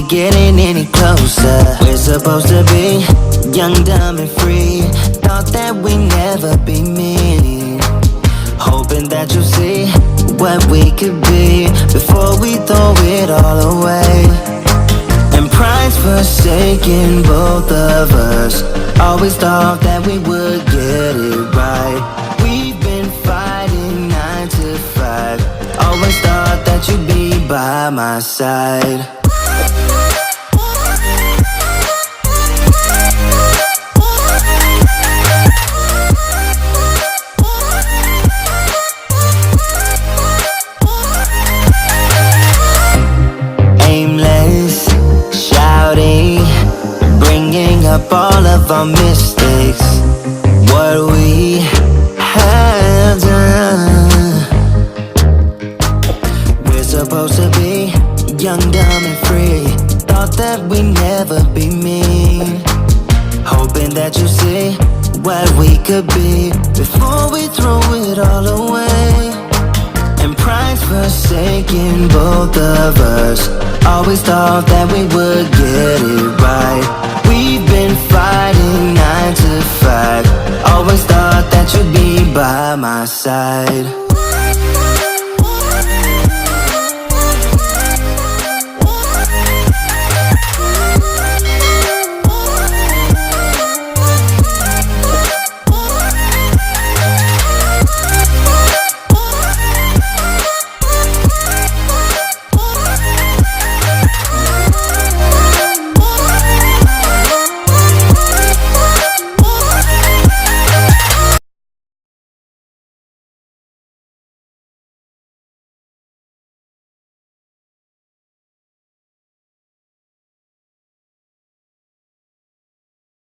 getting any closer. We're supposed to be young, dumb and free. Thought that we never be mean. Hoping that you'll see what we could be before we throw it all away. And pride's forsaken both of us. Always thought that we would get it right. We've been fighting 9 to 5. Always thought that you'd be by my side. Aimless, shouting, bringing up all of our mistakes. What we have done. We're supposed to be young, dumb and free. Thought that we'd never be mean. Hoping that you see what we could be before we throw it all away. And pride's forsaken both of us. Always thought that we would get it right. We've been fighting 9 to 5. Always thought that you'd be by my side.